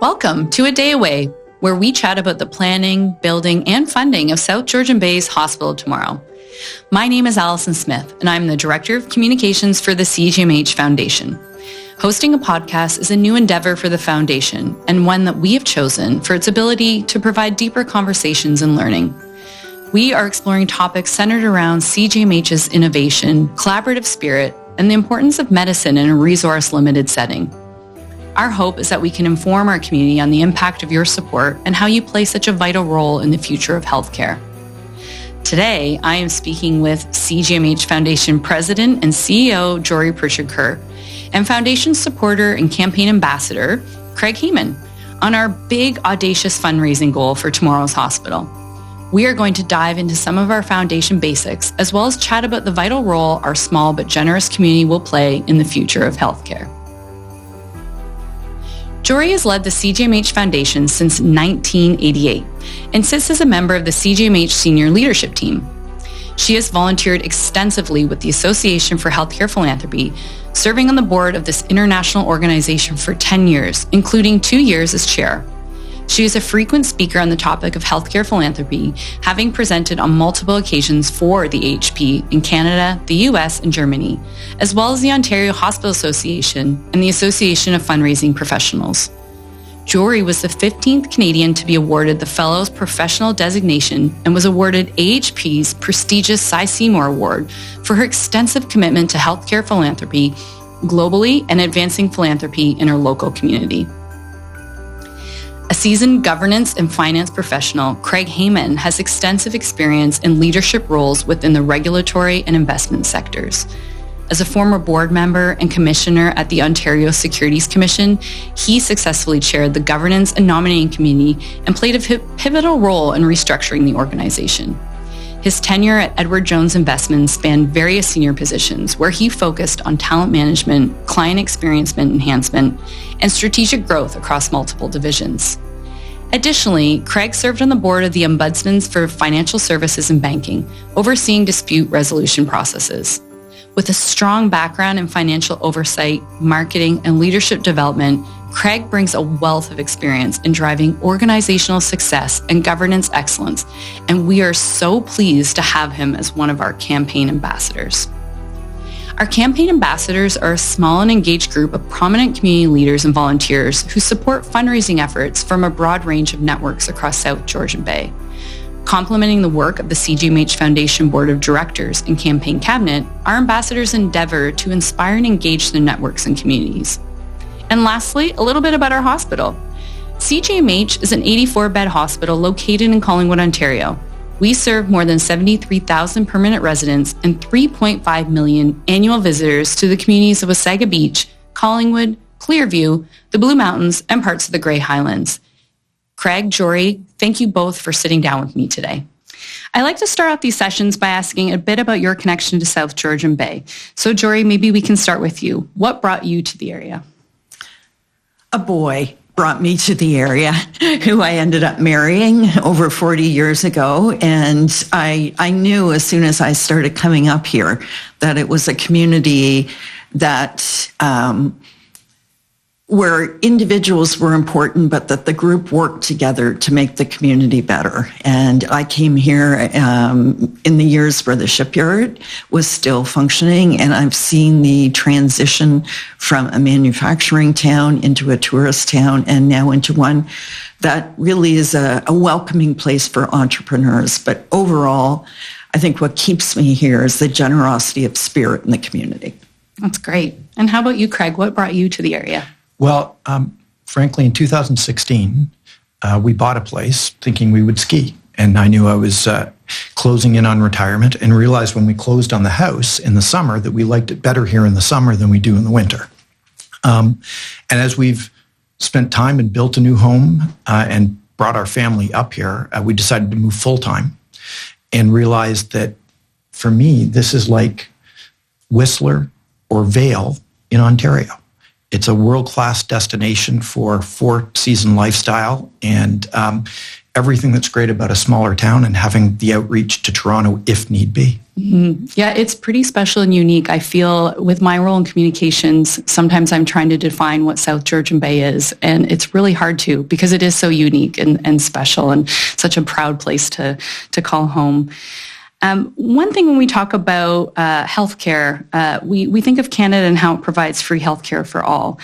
Welcome to A Day Away, where we chat about the planning, building, and funding of South Georgian Bay's Hospital Tomorrow. My name is Allison Smith, and I'm the Director of Communications for the CGMH Foundation. Hosting a podcast is a new endeavor for the Foundation, and one that we have chosen for its ability to provide deeper conversations and learning. We are exploring topics centered around CGMH's innovation, collaborative spirit, and the importance of medicine in a resource-limited setting. Our hope is that we can inform our community on the impact of your support and how you play such a vital role in the future of healthcare. Today, I am speaking with CGMH Foundation President and CEO Jory Pritchard-Kerr and Foundation supporter and Campaign Ambassador Craig Hayman on our big, audacious fundraising goal for tomorrow's hospital. We are going to dive into some of our Foundation basics, as well as chat about the vital role our small but generous community will play in the future of healthcare. Jory has led the CGMH Foundation since 1988 and sits as a member of the CGMH Senior Leadership Team. She has volunteered extensively with the Association for Healthcare Philanthropy, serving on the board of this international organization for 10 years, including 2 years as chair. She is a frequent speaker on the topic of healthcare philanthropy, having presented on multiple occasions for the AHP in Canada, the US, and Germany, as well as the Ontario Hospital Association and the Association of Fundraising Professionals. Jory was the 15th Canadian to be awarded the Fellows Professional designation and was awarded AHP's prestigious Cy Seymour Award for her extensive commitment to healthcare philanthropy globally and advancing philanthropy in her local community. A seasoned governance and finance professional, Craig Hayman has extensive experience in leadership roles within the regulatory and investment sectors. As a former board member and commissioner at the Ontario Securities Commission, he successfully chaired the governance and nominating committee and played a pivotal role in restructuring the organization. His tenure at Edward Jones Investments spanned various senior positions where he focused on talent management, client experience enhancement, and strategic growth across multiple divisions. Additionally, Craig served on the board of the Ombudsman for Financial Services and Banking, overseeing dispute resolution processes. With a strong background in financial oversight, marketing, and leadership development, Craig brings a wealth of experience in driving organizational success and governance excellence, and we are so pleased to have him as one of our campaign ambassadors. Our campaign ambassadors are a small and engaged group of prominent community leaders and volunteers who support fundraising efforts from a broad range of networks across South Georgian Bay. Complementing the work of the CGMH Foundation Board of Directors and Campaign Cabinet, our ambassadors endeavor to inspire and engage the networks and communities. And lastly, a little bit about our hospital. CGMH is an 84-bed hospital located in Collingwood, Ontario. We serve more than 73,000 permanent residents and 3.5 million annual visitors to the communities of Wasaga Beach, Collingwood, Clearview, the Blue Mountains, and parts of the Grey Highlands. Craig, Jory, thank you both for sitting down with me today. I like to start out these sessions by asking a bit about your connection to South Georgian Bay. So Jory, maybe we can start with you. What brought you to the area? A boy brought me to the area who I ended up marrying over 40 years ago. And I knew as soon as I started coming up here that it was a community that where individuals were important, but that the group worked together to make the community better. And I came here in the years where the shipyard was still functioning, and I've seen the transition from a manufacturing town into a tourist town and now into one that really is a welcoming place for entrepreneurs. But overall, I think what keeps me here is the generosity of spirit in the community. That's great. And how about you, Craig? What brought you to the area? Well, frankly, in 2016, we bought a place thinking we would ski. And I knew I was closing in on retirement and realized when we closed on the house in the summer that we liked it better here in the summer than we do in the winter. And as we've spent time and built a new home and brought our family up here, we decided to move full-time and realized that for me, this is like Whistler or Vail in Ontario. It's a world-class destination for four-season lifestyle, and everything that's great about a smaller town and having the outreach to Toronto if need be. Mm-hmm. Yeah, it's pretty special and unique. I feel with my role in communications, sometimes I'm trying to define what South Georgian Bay is, and it's really hard to because it is so unique and special and such a proud place to call home. One thing when we talk about healthcare, we think of Canada and how it provides free healthcare for all.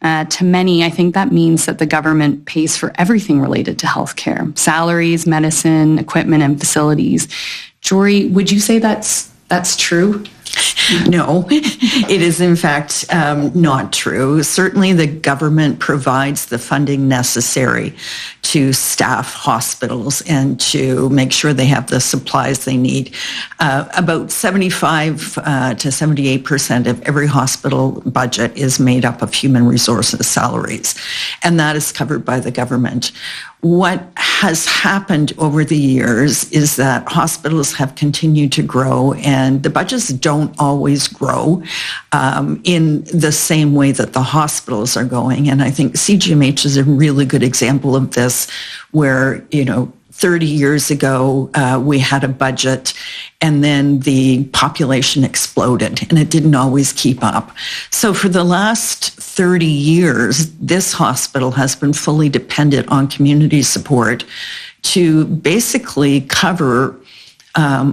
To many, I think that means that the government pays for everything related to healthcare: salaries, medicine, equipment, and facilities. Jory, would you say that's true? No, it is in fact not true. Certainly the government provides the funding necessary to staff hospitals and to make sure they have the supplies they need. About 75 to 78% of every hospital budget is made up of human resources salaries, and that is covered by the government. What has happened over the years is that hospitals have continued to grow, and the budgets don't always grow in the same way that the hospitals are going. And I think CGMH is a really good example of this, where, 30 years ago, we had a budget and then the population exploded and it didn't always keep up. So for the last 30 years, this hospital has been fully dependent on community support to basically cover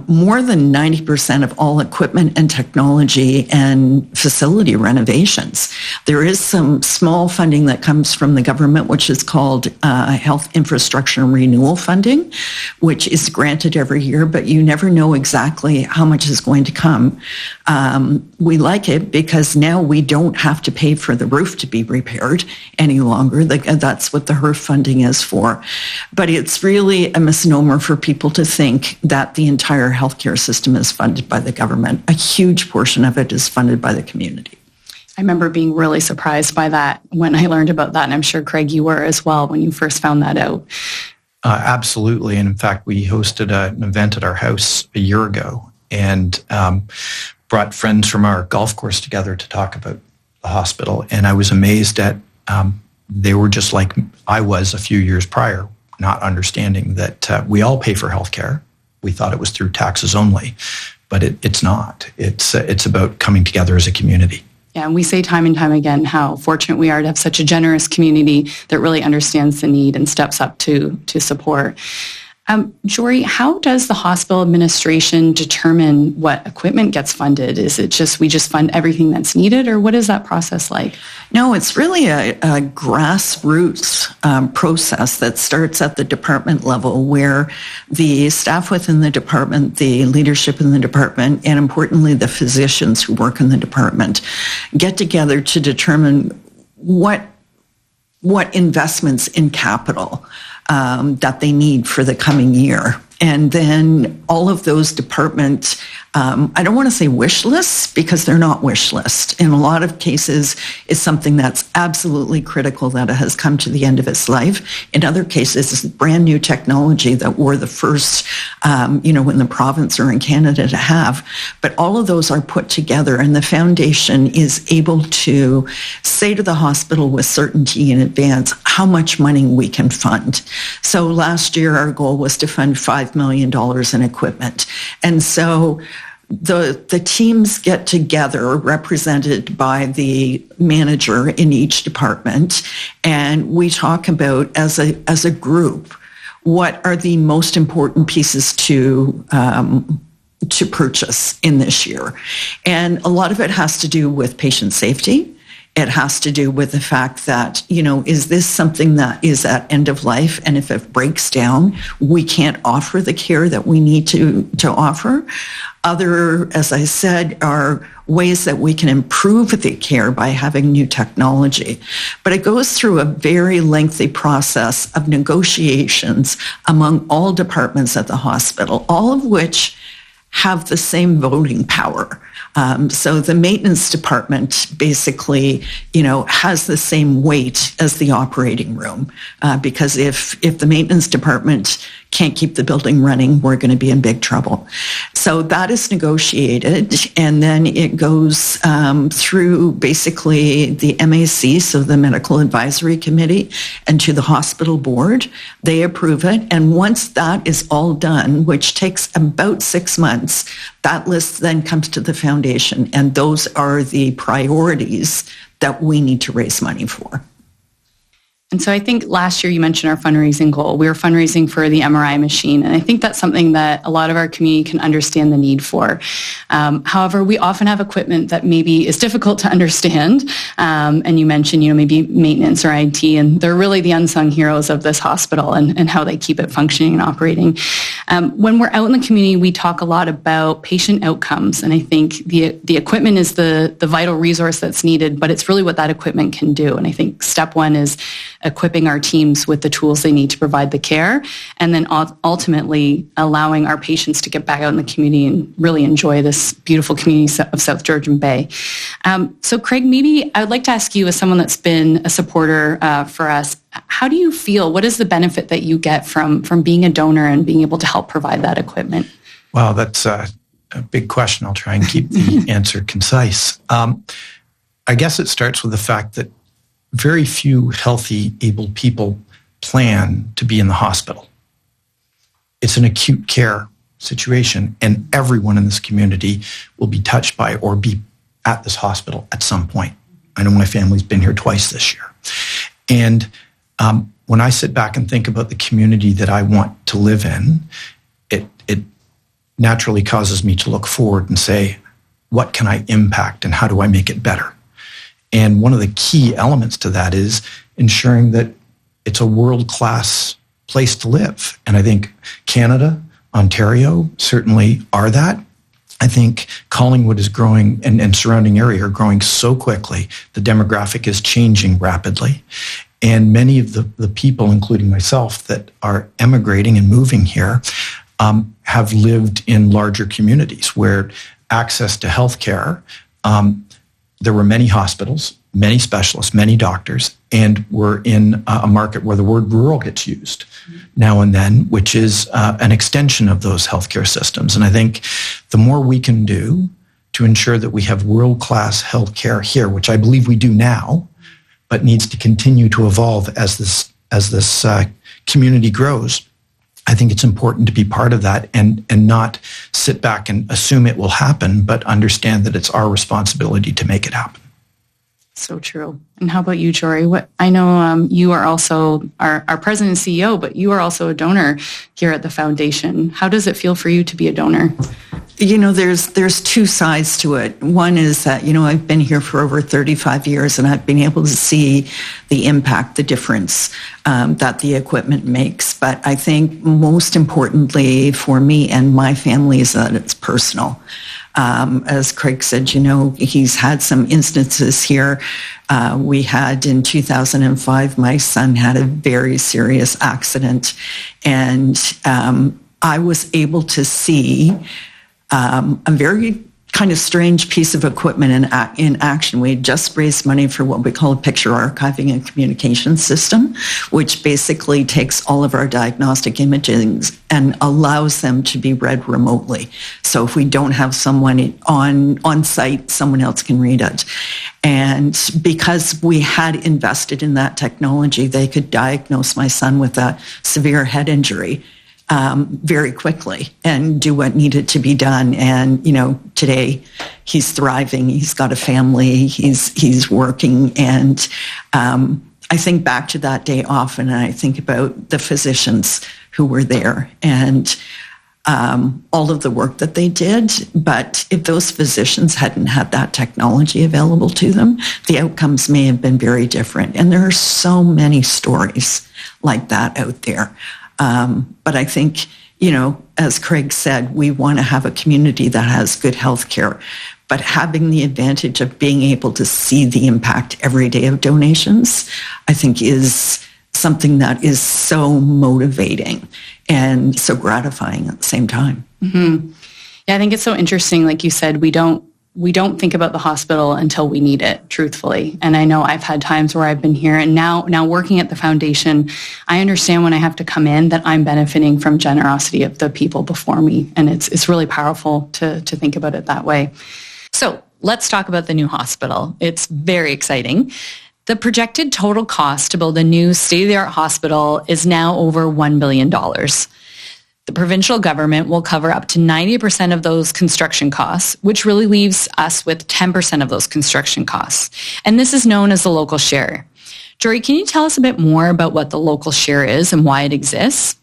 more than 90% of all equipment and technology and facility renovations. There is some small funding that comes from the government, which is called Health Infrastructure and Renewal Funding, which is granted every year, but you never know exactly how much is going to come. We like it because now we don't have to pay for the roof to be repaired any longer. That's what the HERF funding is for. But it's really a misnomer for people to think that the entire healthcare system is funded by the government. A huge portion of it is funded by the community. I remember being really surprised by that when I learned about that, and I'm sure, Craig, you were as well when you first found that out. Absolutely. And in fact, we hosted an event at our house a year ago and brought friends from our golf course together to talk about the hospital. And I was amazed at they were just like I was a few years prior, not understanding that we all pay for healthcare. We thought it was through taxes only, but it's not. It's about coming together as a community. Yeah, and we say time and time again how fortunate we are to have such a generous community that really understands the need and steps up to support. Jory, how does the hospital administration determine what equipment gets funded? Is it just we just fund everything that's needed, or what is that process like? No, it's really a grassroots process that starts at the department level, where the staff within the department, the leadership in the department, and importantly, the physicians who work in the department get together to determine what investments in capital that they need for the coming year. And then all of those departments, I don't want to say wish lists because they're not wish lists. In a lot of cases, it's something that's absolutely critical that it has come to the end of its life. In other cases, it's brand new technology that we're the first, in the province or in Canada to have. But all of those are put together, and the foundation is able to say to the hospital with certainty in advance how much money we can fund. So last year, our goal was to fund $5 million in equipment. And so the teams get together, represented by the manager in each department, and we talk about as a group what are the most important pieces to purchase in this year. And a lot of it has to do with patient safety. It has to do with the fact that, is this something that is at end of life? And if it breaks down, we can't offer the care that we need to offer. Other, as I said, are ways that we can improve the care by having new technology. But it goes through a very lengthy process of negotiations among all departments at the hospital, all of which have the same voting power. So the maintenance department basically, has the same weight as the operating room, because if the maintenance department can't keep the building running, we're going to be in big trouble. So that is negotiated, and then it goes through basically the MAC, so the Medical Advisory Committee, and to the hospital board. They approve it, and once that is all done, which takes about 6 months, that list then comes to the foundation, and those are the priorities that we need to raise money for. And so I think last year you mentioned our fundraising goal. We were fundraising for the MRI machine, and I think that's something that a lot of our community can understand the need for. However, we often have equipment that maybe is difficult to understand, and you mentioned, maybe maintenance or IT, and they're really the unsung heroes of this hospital and how they keep it functioning and operating. When we're out in the community, we talk a lot about patient outcomes, and I think the equipment is the vital resource that's needed, but it's really what that equipment can do. And I think step one is equipping our teams with the tools they need to provide the care, and then ultimately allowing our patients to get back out in the community and really enjoy this beautiful community of South Georgian Bay. So Craig, maybe I would like to ask you, as someone that's been a supporter for us, how do you feel? What is the benefit that you get from being a donor and being able to help provide that equipment? Well, that's a big question. I'll try and keep the answer concise. I guess it starts with the fact that very few healthy, able people plan to be in the hospital. It's an acute care situation, and everyone in this community will be touched by or be at this hospital at some point. I know my family's been here twice this year. And when I sit back and think about the community that I want to live in, it naturally causes me to look forward and say, what can I impact and how do I make it better? And one of the key elements to that is ensuring that it's a world-class place to live. And I think Canada, Ontario certainly are that. I think Collingwood is growing and surrounding area are growing so quickly. The demographic is changing rapidly. And many of the people, including myself, that are emigrating and moving here have lived in larger communities where access to healthcare, there were many hospitals, many specialists, many doctors, and we're in a market where the word rural gets used now and then, which is an extension of those healthcare systems. And I think the more we can do to ensure that we have world-class healthcare here, which I believe we do now, but needs to continue to evolve as this community grows, I think it's important to be part of that and not sit back and assume it will happen, but understand that it's our responsibility to make it happen. So true. And how about you, Jory? I know you are also our president and CEO, but you are also a donor here at the foundation. How does it feel for you to be a donor? There's two sides to it. One is that, I've been here for over 35 years and I've been able to see the impact, the difference that the equipment makes. But I think most importantly for me and my family is that it's personal. As Craig said, he's had some instances here. We had in 2005, my son had a very serious accident, and I was able to see a very kind of strange piece of equipment in action. We had just raised money for what we call a picture archiving and communication system, which basically takes all of our diagnostic imaging and allows them to be read remotely. So if we don't have someone on site, someone else can read it. And because we had invested in that technology, they could diagnose my son with a severe head injury very quickly and do what needed to be done. And, today he's thriving. He's got a family. He's working. And I think back to that day often, and I think about the physicians who were there and all of the work that they did. But if those physicians hadn't had that technology available to them, the outcomes may have been very different. And there are so many stories like that out there. But I think, as Craig said, we want to have a community that has good health care, but having the advantage of being able to see the impact every day of donations, I think is something that is so motivating and so gratifying at the same time. Mm-hmm. Yeah, I think it's so interesting. Like you said, we don't think about the hospital until we need it, truthfully. And I know I've had times where I've been here and now working at the foundation, I understand when I have to come in that I'm benefiting from generosity of the people before me. And it's really powerful to think about it that way. So let's talk about the new hospital. It's very exciting. The projected total cost to build a new state-of-the-art hospital is now over $1 billion. The provincial government will cover up to 90% of those construction costs, which really leaves us with 10% of those construction costs. And this is known as the local share. Jory, can you tell us a bit more about what the local share is and why it exists?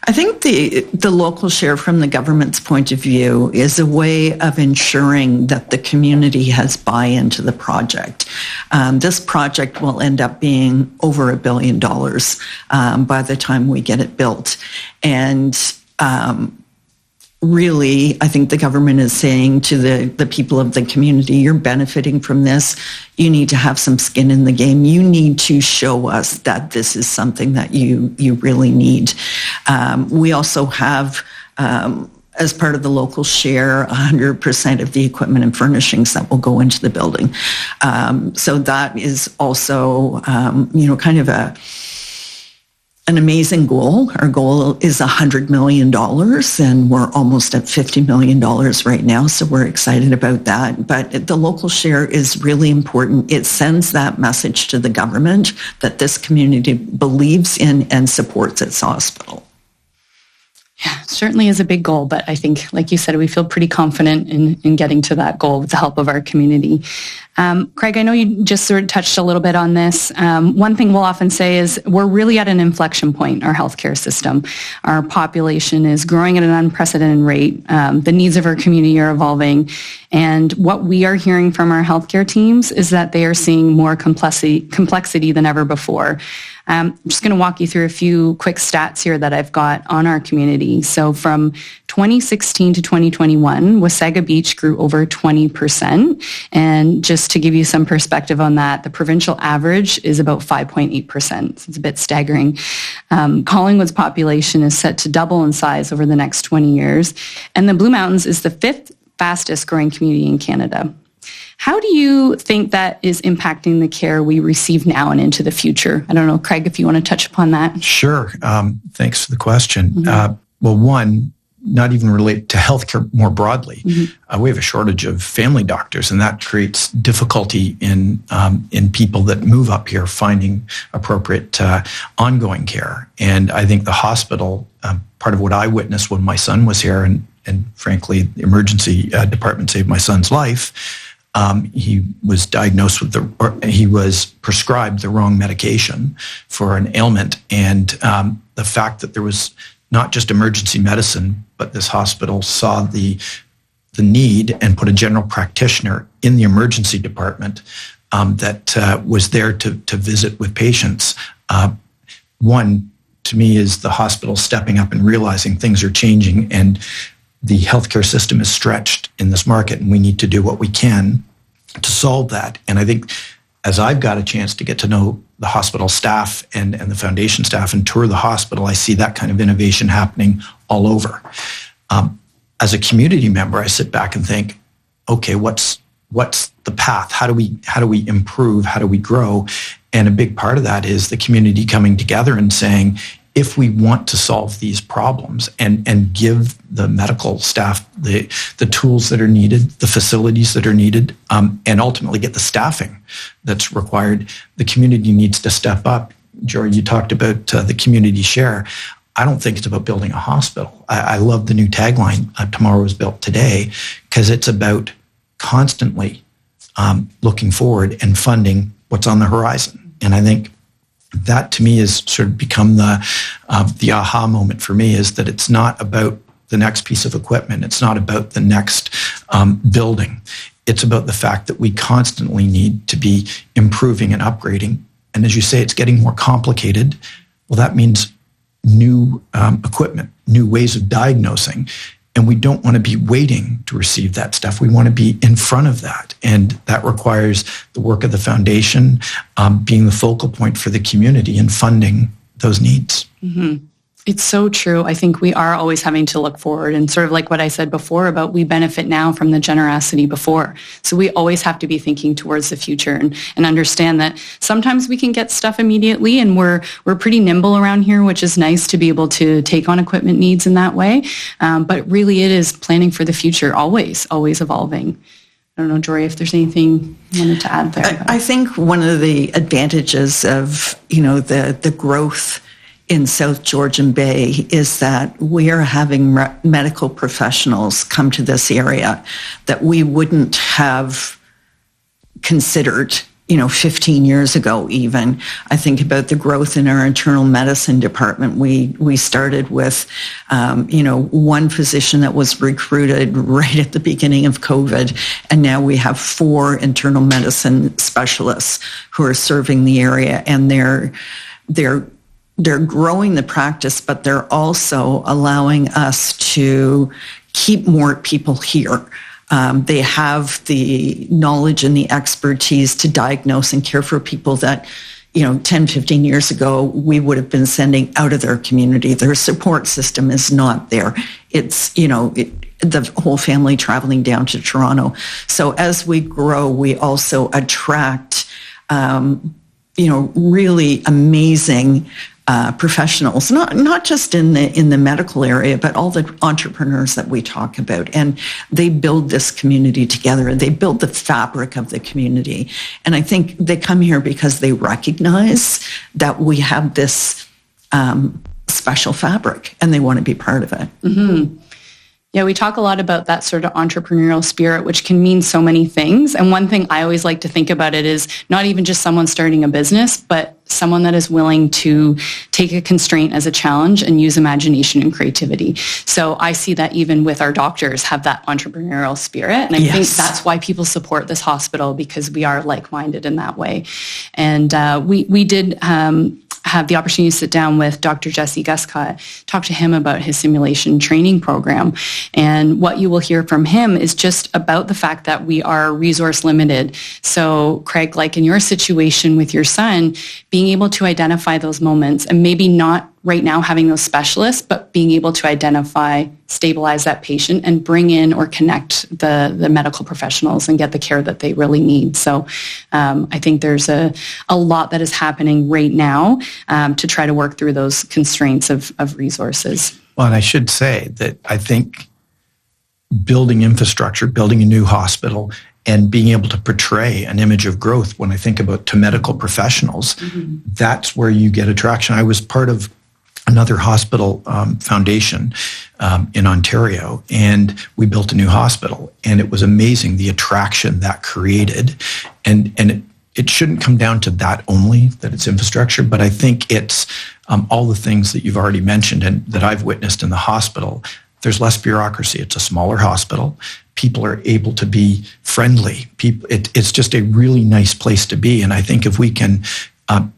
I think the local share from the government's point of view is a way of ensuring that the community has buy-in to the project. This project will end up being over $1 billion by the time we get it built. And really, I think the government is saying to the people of the community, you're benefiting from this. You need to have some skin in the game. You need to show us that this is something that you really need. We also have, as part of the local share, 100% of the equipment and furnishings that will go into the building. So that is also, kind of an amazing goal. Our goal is $100 million, and we're almost at $50 million right now, so we're excited about that. But the local share is really important. It sends that message to the government that this community believes in and supports its hospital. Yeah, it certainly is a big goal, but I think, like you said, we feel pretty confident in getting to that goal with the help of our community. Craig, I know you just sort of touched a little bit on this. One thing we'll often say is we're really at an inflection point in our healthcare system. Our population is growing at an unprecedented rate. The needs of our community are evolving. And what we are hearing from our healthcare teams is that they are seeing more complexity than ever before. I'm just going to walk you through a few quick stats here that I've got on our community. So from 2016 to 2021, Wasaga Beach grew over 20%. And just to give you some perspective on that, the provincial average is about 5.8%. So it's a bit staggering. Collingwood's population is set to double in size over the next 20 years. And the Blue Mountains is the 5th fastest growing community in Canada. How do you think that is impacting the care we receive now and into the future? I don't know, Craig, if you want to touch upon that. Sure. Thanks for the question. Mm-hmm. Well, one, not even relate to healthcare more broadly. Mm-hmm. We have a shortage of family doctors, and that creates difficulty in people that move up here finding appropriate ongoing care. And I think the hospital, part of what I witnessed when my son was here, and frankly, the emergency department saved my son's life. He was diagnosed with he was prescribed the wrong medication for an ailment. And the fact that there was not just emergency medicine, but this hospital saw the need and put a general practitioner in the emergency department that was there to visit with patients. One, to me, is the hospital stepping up and realizing things are changing, and the healthcare system is stretched in this market, and we need to do what we can to solve that. And I think as I've got a chance to get to know the hospital staff and the foundation staff and tour the hospital, I see that kind of innovation happening all over. As a community member, I sit back and think, okay, what's the path? How do we improve? How do we grow? And a big part of that is the community coming together and saying, if we want to solve these problems and give the medical staff the tools that are needed, the facilities that are needed, and ultimately get the staffing that's required, the community needs to step up. Jory, you talked about the community share. I don't think it's about building a hospital. I love the new tagline, tomorrow is built today, because it's about constantly looking forward and funding what's on the horizon. And I think that to me has sort of become the aha moment for me, is that it's not about the next piece of equipment. It's not about the next building. It's about the fact that we constantly need to be improving and upgrading. And as you say, it's getting more complicated. Well, that means new equipment, new ways of diagnosing. And we don't want to be waiting to receive that stuff. We want to be in front of that. And that requires the work of the foundation being the focal point for the community and funding those needs. Mm-hmm. It's so true. I think we are always having to look forward, and sort of like what I said before about we benefit now from the generosity before. So we always have to be thinking towards the future and understand that sometimes we can get stuff immediately, and we're pretty nimble around here, which is nice to be able to take on equipment needs in that way. But really it is planning for the future, always evolving. I don't know, Jory, if there's anything you wanted to add there. I think one of the advantages of, the growth in South Georgian Bay is that we are having medical professionals come to this area that we wouldn't have considered, 15 years ago even. I think about the growth in our internal medicine department. We started with, one physician that was recruited right at the beginning of COVID, and now we have 4 internal medicine specialists who are serving the area, and they're growing the practice, but they're also allowing us to keep more people here. They have the knowledge and the expertise to diagnose and care for people that, 10, 15 years ago, we would have been sending out of their community. Their support system is not there. It's, the whole family traveling down to Toronto. So as we grow, we also attract, really amazing professionals, not just in the medical area, but all the entrepreneurs that we talk about. And they build this community together. They build the fabric of the community. And I think they come here because they recognize that we have this special fabric, and they want to be part of it. Mm-hmm. Yeah, we talk a lot about that sort of entrepreneurial spirit, which can mean so many things. And one thing I always like to think about it is not even just someone starting a business, but someone that is willing to take a constraint as a challenge and use imagination and creativity. So I see that even with our doctors have that entrepreneurial spirit. And I think that's why people support this hospital, because we are like-minded in that way. And we did have the opportunity to sit down with Dr. Jesse Guscott, talk to him about his simulation training program. And what you will hear from him is just about the fact that we are resource limited. So Craig, like in your situation with your son, being able to identify those moments, and maybe not right now having those specialists, but being able to identify, stabilize that patient, and bring in or connect the medical professionals and get the care that they really need. So I think there's a lot that is happening right now to try to work through those constraints of resources. Well, and I should say that I think building infrastructure, building a new hospital, and being able to portray an image of growth, when I think about to medical professionals, that's where you get attraction. I was part of another hospital foundation in Ontario, and we built a new hospital, and it was amazing the attraction that created. And it shouldn't come down to that only, that it's infrastructure, but I think it's all the things that you've already mentioned and that I've witnessed in the hospital. There's less bureaucracy. It's a smaller hospital. People are able to be friendly. It's just a really nice place to be. And I think if we can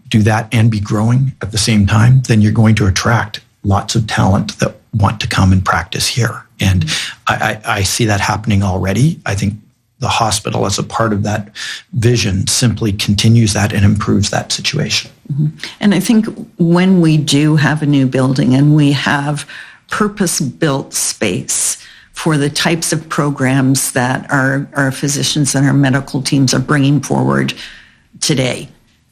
do that and be growing at the same time, then you're going to attract lots of talent that want to come and practice here. And I see that happening already. I think the hospital, as a part of that vision, simply continues that and improves that situation. And I think when we do have a new building and we have purpose-built space for the types of programs that our physicians and our medical teams are bringing forward today,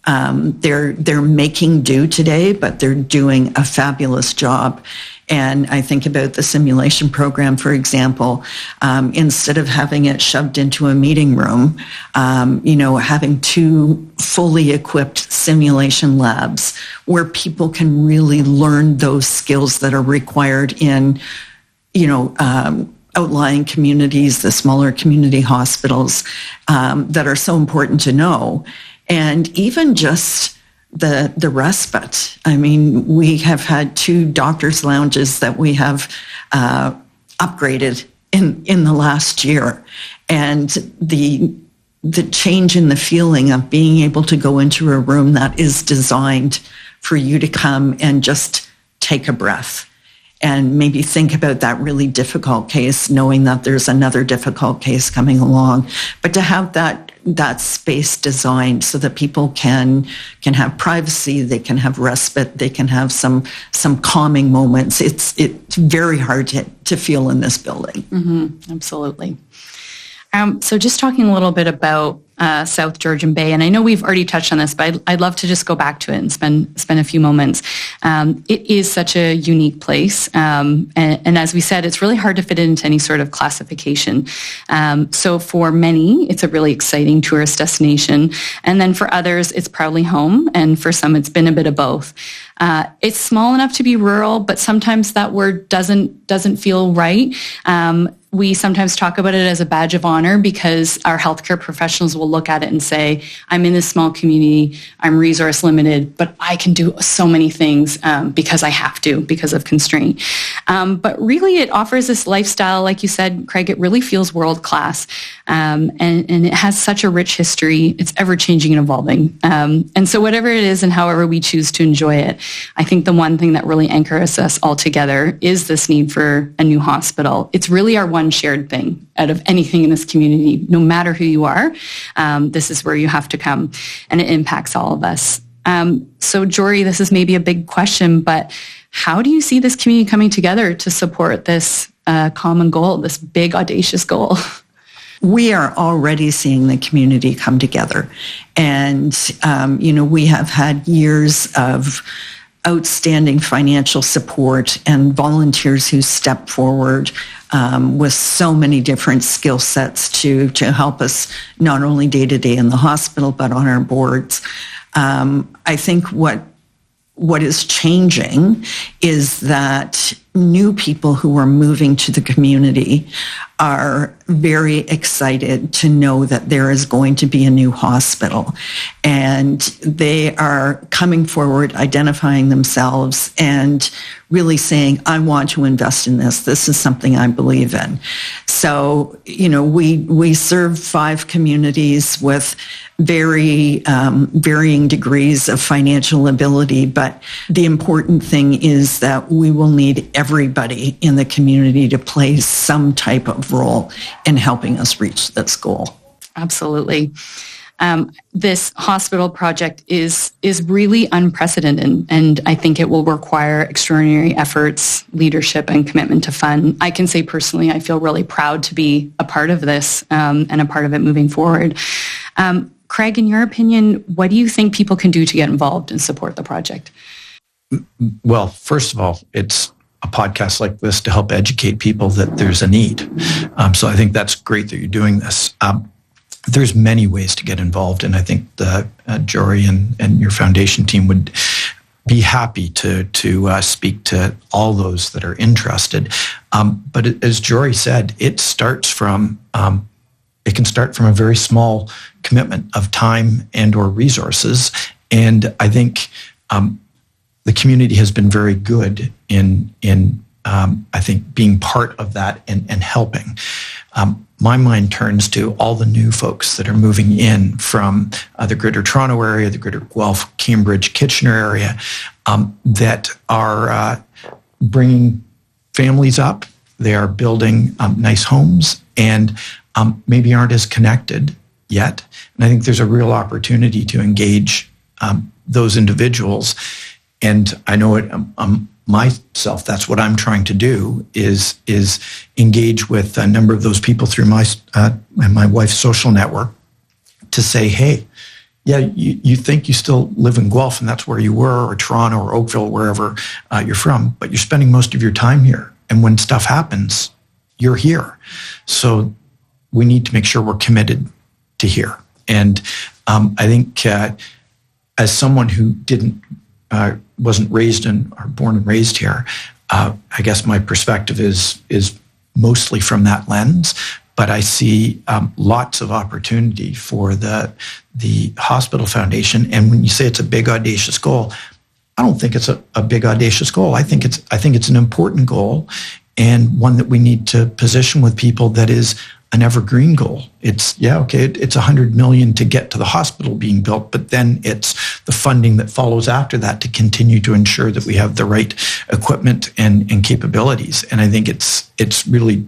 they're making do today, but they're doing a fabulous job. And I think about the simulation program, for example, instead of having it shoved into a meeting room, having 2 fully equipped simulation labs where people can really learn those skills that are required in, outlying communities, the smaller community hospitals that are so important to know. And even just the respite. I mean, we have had 2 doctors' lounges that we have upgraded in the last year. And the change in the feeling of being able to go into a room that is designed for you to come and just take a breath and maybe think about that really difficult case, knowing that there's another difficult case coming along. But to have that space designed so that people can have privacy, they can have respite, they can have some calming moments. It's very hard to feel in this building. Mm-hmm. Absolutely. So just talking a little bit about South Georgian Bay, and I know we've already touched on this, but I'd love to just go back to it and spend a few moments. It is such a unique place, and as we said, it's really hard to fit it into any sort of classification. So for many, it's a really exciting tourist destination, and then for others, it's proudly home, and for some, it's been a bit of both. It's small enough to be rural, but sometimes that word doesn't feel right. We sometimes talk about it as a badge of honor because our healthcare professionals will look at it and say, I'm in this small community, I'm resource limited, but I can do so many things because I have to, because of constraint. But really it offers this lifestyle, like you said, Craig, it really feels world-class. And it has such a rich history. It's ever-changing and evolving. And so whatever it is and however we choose to enjoy it, I think the one thing that really anchors us all together is this need for a new hospital. It's really our one shared thing out of anything in this community. No matter who you are, this is where you have to come, and it impacts all of us. So Jory, this is maybe a big question, but how do you see this community coming together to support this common goal, this big, audacious goal? We are already seeing the community come together. And, we have had years of outstanding financial support and volunteers who step forward with so many different skill sets to help us not only day to day in the hospital, but on our boards. I think what is changing is that new people who are moving to the community are very excited to know that there is going to be a new hospital. And they are coming forward, identifying themselves, and really saying, I want to invest in this. This is something I believe in. So, we serve 5 communities with very varying degrees of financial ability, but the important thing is that we will need everybody in the community to play some type of role in helping us reach this goal. Absolutely. This hospital project is really unprecedented, and I think it will require extraordinary efforts, leadership, and commitment to fund. I can say personally, I feel really proud to be a part of this and a part of it moving forward. Craig, in your opinion, what do you think people can do to get involved and support the project? Well, first of all, it's a podcast like this to help educate people that there's a need. So I think that's great that you're doing this. There's many ways to get involved, and I think the Jory and your foundation team would be happy to speak to all those that are interested. But as Jory said, it starts from it can start from a very small commitment of time and or resources, and I think the community has been very good in I think being part of that and helping. My mind turns to all the new folks that are moving in from the Greater Toronto area, the Greater Guelph, Cambridge, Kitchener area, that are bringing families up. They are building nice homes and maybe aren't as connected yet. And I think there's a real opportunity to engage those individuals. And I know it myself, that's what I'm trying to do is engage with a number of those people through my wife's social network to say, hey, yeah, you think you still live in Guelph and that's where you were, or Toronto or Oakville, wherever you're from, but you're spending most of your time here. And when stuff happens, you're here. So we need to make sure we're committed to here. And I think as someone who wasn't raised or born and raised here, I guess my perspective is mostly from that lens, but I see lots of opportunity for the hospital foundation. And when you say it's a big, audacious goal, I don't think it's a big, audacious goal. I think it's an important goal, and one that we need to position with people that is an evergreen goal. It's $100 million to get to the hospital being built, but then it's the funding that follows after that to continue to ensure that we have the right equipment and capabilities. And I think it's really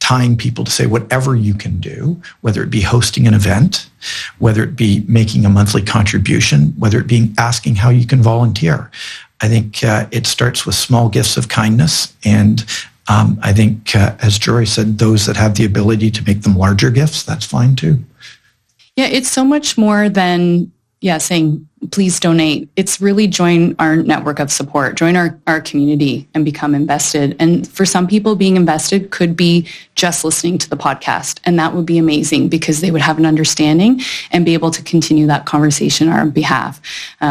tying people to say whatever you can do, whether it be hosting an event, whether it be making a monthly contribution, whether it be asking how you can volunteer. I think it starts with small gifts of kindness. And I think, as Jory said, those that have the ability to make them larger gifts, that's fine too. Yeah, it's so much more than, saying, please donate. It's really join our network of support, join our community and become invested. And for some people, being invested could be just listening to the podcast. And that would be amazing because they would have an understanding and be able to continue that conversation on our behalf.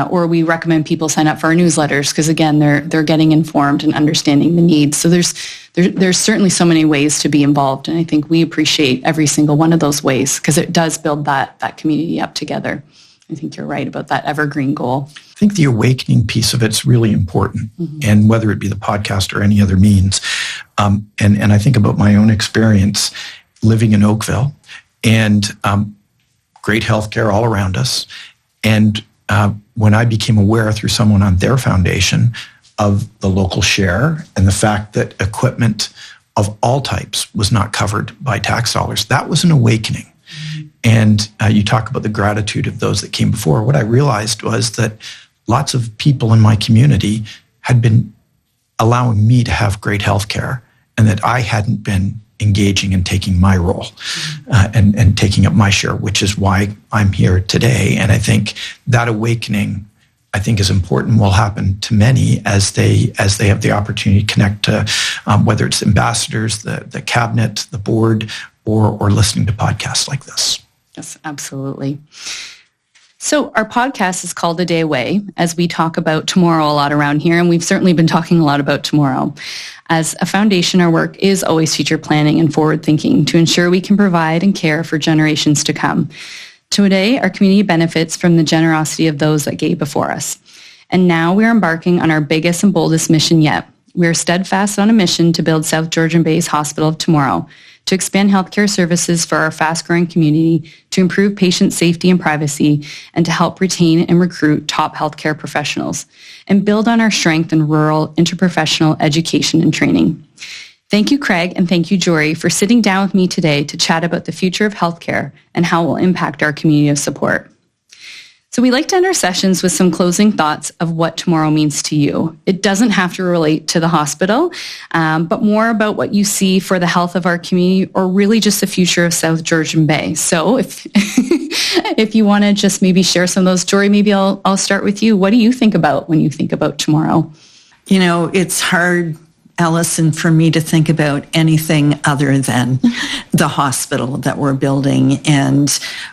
Or we recommend people sign up for our newsletters because, again, they're getting informed and understanding the needs. So there's certainly so many ways to be involved. And I think we appreciate every single one of those ways because it does build that community up together. I think you're right about that evergreen goal. I think the awakening piece of it's really important, and whether it be the podcast or any other means. And I think about my own experience living in Oakville and great healthcare all around us. And when I became aware through someone on their foundation of the local share and the fact that equipment of all types was not covered by tax dollars, that was an awakening. And you talk about the gratitude of those that came before. What I realized was that lots of people in my community had been allowing me to have great health care and that I hadn't been engaging and taking my role and taking up my share, which is why I'm here today. And I think that awakening, I think, is important, will happen to many as they have the opportunity to connect to whether it's ambassadors, the cabinet, the board, or listening to podcasts like this. Yes, absolutely. So our podcast is called A Day Away, as we talk about tomorrow a lot around here, and we've certainly been talking a lot about tomorrow. As a foundation, our work is always future planning and forward thinking to ensure we can provide and care for generations to come. Today, our community benefits from the generosity of those that gave before us. And now we are embarking on our biggest and boldest mission yet. We are steadfast on a mission to build South Georgian Bay's Hospital of Tomorrow, to expand healthcare services for our fast-growing community, to improve patient safety and privacy, and to help retain and recruit top healthcare professionals, and build on our strength in rural interprofessional education and training. Thank you, Craig, and thank you, Jory, for sitting down with me today to chat about the future of healthcare and how it will impact our community of support. So we like to end our sessions with some closing thoughts of what tomorrow means to you. It doesn't have to relate to the hospital, but more about what you see for the health of our community or really just the future of South Georgian Bay. So if you want to just maybe share some of those, Jory, maybe I'll start with you. What do you think about when you think about tomorrow? You know, it's hard, Allison, for me to think about anything other than the hospital that we're building. And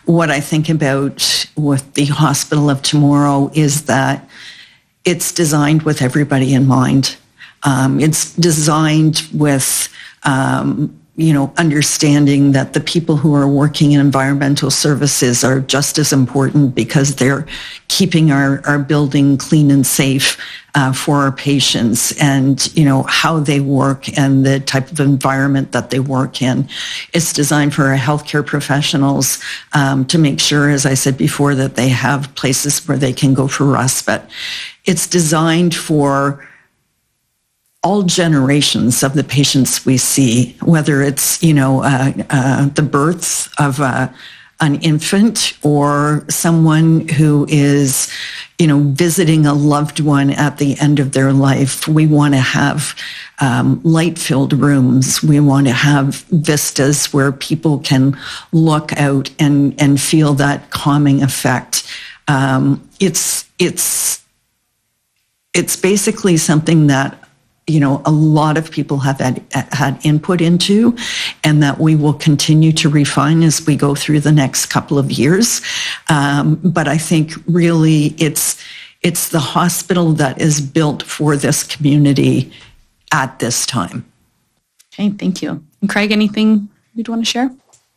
what I think about with the Hospital of Tomorrow is that it's designed with everybody in mind. It's designed with, understanding that the people who are working in environmental services are just as important because they're keeping our building clean and safe for our patients, and how they work and the type of environment that they work in. It's designed for our healthcare professionals to make sure, as I said before, that they have places where they can go for respite. It's designed for all generations of the patients we see, whether it's the birth of an infant or someone who is visiting a loved one at the end of their life. We want to have light-filled rooms. We want to have vistas where people can look out and feel that calming effect. It's basically something that a lot of people have had input into, and that we will continue to refine as we go through the next couple of years. But I think really it's the hospital that is built for this community at this time. Okay, thank you. And Craig, anything you'd want to share?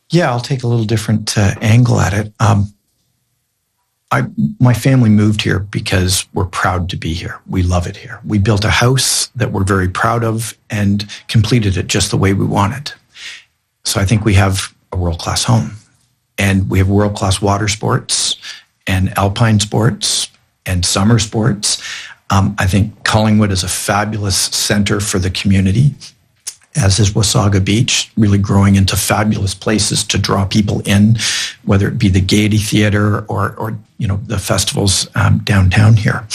Yeah, I'll take a little different angle at it. My family moved here because we're proud to be here. We love it here. We built a house that we're very proud of and completed it just the way we wanted. So I think we have a world-class home, and we have world-class water sports and alpine sports and summer sports. I think Collingwood is a fabulous center for the community, as is Wasaga Beach, really growing into fabulous places to draw people in, whether it be the Gaiety Theatre or the festivals downtown here.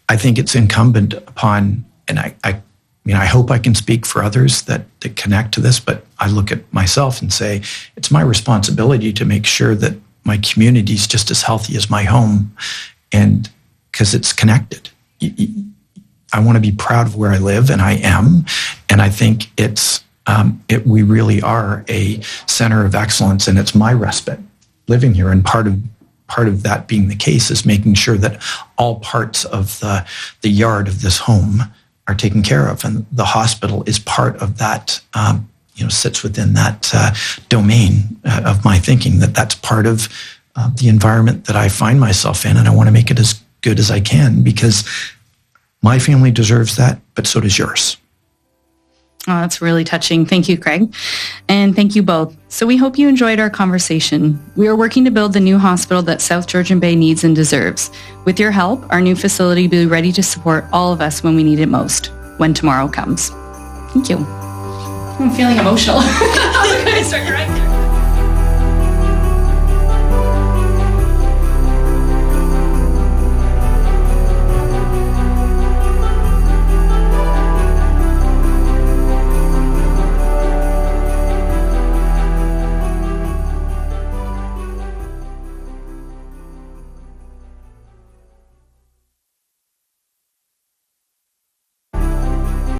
I think it's incumbent upon, and I hope I can speak for others that connect to this, but I look at myself and say, it's my responsibility to make sure that my community is just as healthy as my home, and because it's connected. I want to be proud of where I live, and I am, and I think we really are a center of excellence, and it's my respite living here, and part of that being the case is making sure that all parts of the yard of this home are taken care of, and the hospital is part of that. Sits within that domain of my thinking. That's part of the environment that I find myself in, and I want to make it as good as I can because my family deserves that, but so does yours. Oh, that's really touching. Thank you, Craig. And thank you both. So we hope you enjoyed our conversation. We are working to build the new hospital that South Georgian Bay needs and deserves. With your help, our new facility will be ready to support all of us when we need it most, when tomorrow comes. Thank you. I'm feeling emotional. I'm going to start crying.